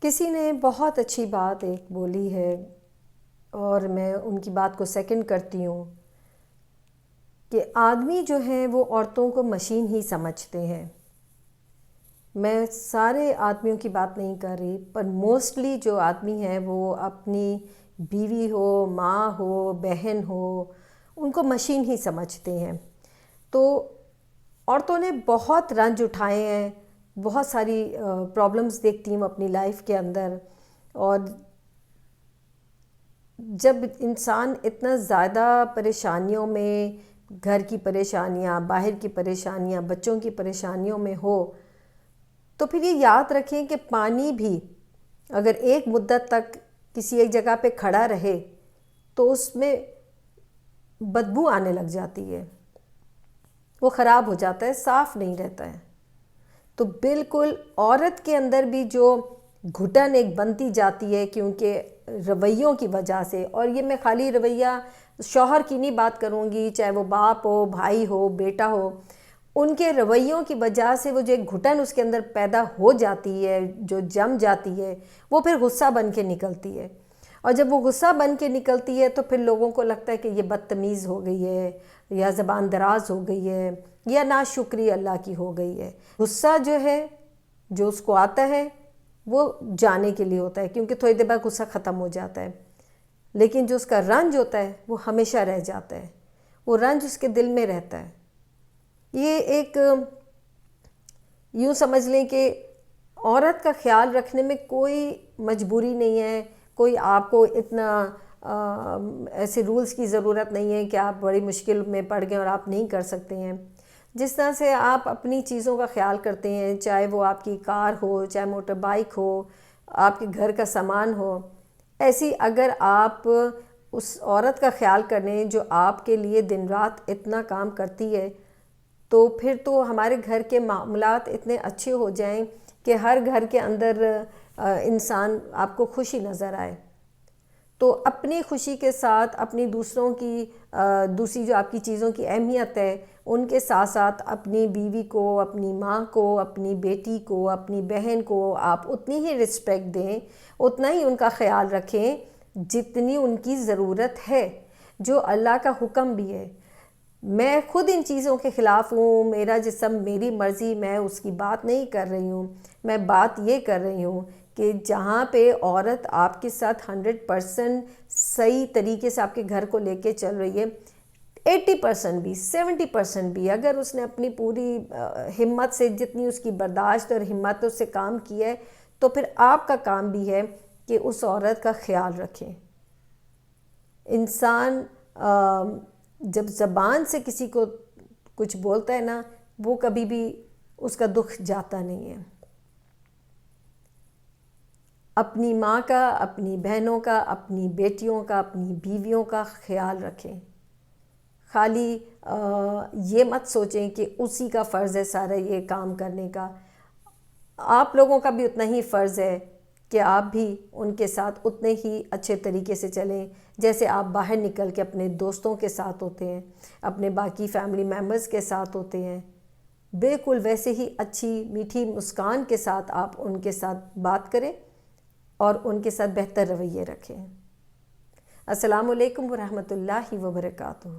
کسی نے بہت اچھی بات ایک بولی ہے اور میں ان کی بات کو سیکنڈ کرتی ہوں کہ آدمی جو ہیں وہ عورتوں کو مشین ہی سمجھتے ہیں۔ میں سارے آدمیوں کی بات نہیں کر رہی، پر موسٹلی جو آدمی ہیں وہ اپنی بیوی ہو، ماں ہو، بہن ہو، ان کو مشین ہی سمجھتے ہیں۔ تو عورتوں نے بہت رنج اٹھائے ہیں، بہت ساری پرابلمز دیکھتی ہوں اپنی لائف کے اندر، اور جب انسان اتنا زیادہ پریشانیوں میں، گھر کی پریشانیاں، باہر کی پریشانیاں، بچوں کی پریشانیوں میں ہو، تو پھر یہ یاد رکھیں کہ پانی بھی اگر ایک مدت تک کسی ایک جگہ پہ کھڑا رہے تو اس میں بدبو آنے لگ جاتی ہے، وہ خراب ہو جاتا ہے، صاف نہیں رہتا ہے۔ تو بالکل عورت کے اندر بھی جو گھٹن ایک بنتی جاتی ہے کیونکہ رویوں کی وجہ سے، اور یہ میں خالی رویہ شوہر کی نہیں بات کروں گی، چاہے وہ باپ ہو، بھائی ہو، بیٹا ہو، ان کے رویوں کی وجہ سے وہ جو ایک گھٹن اس کے اندر پیدا ہو جاتی ہے، جو جم جاتی ہے، وہ پھر غصہ بن کے نکلتی ہے۔ اور جب وہ غصہ بن کے نکلتی ہے تو پھر لوگوں کو لگتا ہے کہ یہ بدتمیز ہو گئی ہے، یا زبان دراز ہو گئی ہے، یا ناشکری اللہ کی ہو گئی ہے۔ غصہ جو ہے، جو اس کو آتا ہے وہ جانے کے لیے ہوتا ہے، کیونکہ تھوڑی دیر بعد غصہ ختم ہو جاتا ہے، لیکن جو اس کا رنج ہوتا ہے وہ ہمیشہ رہ جاتا ہے، وہ رنج اس کے دل میں رہتا ہے۔ یہ ایک یوں سمجھ لیں کہ عورت کا خیال رکھنے میں کوئی مجبوری نہیں ہے، کوئی آپ کو اتنا ایسے رولز کی ضرورت نہیں ہے کہ آپ بڑی مشکل میں پڑ گئے اور آپ نہیں کر سکتے ہیں۔ جس طرح سے آپ اپنی چیزوں کا خیال کرتے ہیں، چاہے وہ آپ کی کار ہو، چاہے موٹر بائک ہو، آپ کے گھر کا سامان ہو، ایسی اگر آپ اس عورت کا خیال کریں جو آپ کے لیے دن رات اتنا کام کرتی ہے، تو پھر تو ہمارے گھر کے معاملات اتنے اچھے ہو جائیں کہ ہر گھر کے اندر انسان آپ کو خوشی نظر آئے۔ تو اپنی خوشی کے ساتھ اپنی دوسروں کی دوسری جو آپ کی چیزوں کی اہمیت ہے، ان کے ساتھ ساتھ اپنی بیوی کو، اپنی ماں کو، اپنی بیٹی کو، اپنی بہن کو آپ اتنی ہی رسپیکٹ دیں، اتنا ہی ان کا خیال رکھیں جتنی ان کی ضرورت ہے، جو اللہ کا حکم بھی ہے۔ میں خود ان چیزوں کے خلاف ہوں، میرا جسم میری مرضی، میں اس کی بات نہیں کر رہی ہوں۔ میں بات یہ کر رہی ہوں کہ جہاں پہ عورت آپ کے ساتھ 100% صحیح طریقے سے آپ کے گھر کو لے کے چل رہی ہے، 80% بھی، 70% بھی اگر اس نے اپنی پوری ہمت سے، جتنی اس کی برداشت اور ہمت اس سے کام کیا ہے، تو پھر آپ کا کام بھی ہے کہ اس عورت کا خیال رکھیں۔ انسان جب زبان سے کسی کو کچھ بولتا ہے نا، وہ کبھی بھی اس کا دکھ جاتا نہیں ہے۔ اپنی ماں کا، اپنی بہنوں کا، اپنی بیٹیوں کا، اپنی بیویوں کا خیال رکھیں۔ خالی یہ مت سوچیں کہ اسی کا فرض ہے سارا یہ کام کرنے کا، آپ لوگوں کا بھی اتنا ہی فرض ہے کہ آپ بھی ان کے ساتھ اتنے ہی اچھے طریقے سے چلیں جیسے آپ باہر نکل کے اپنے دوستوں کے ساتھ ہوتے ہیں، اپنے باقی فیملی ممبرز کے ساتھ ہوتے ہیں، بالکل ویسے ہی اچھی میٹھی مسکان کے ساتھ آپ ان کے ساتھ بات کریں اور ان کے ساتھ بہتر رویے رکھیں۔ السلام علیکم ورحمۃ اللہ وبرکاتہ۔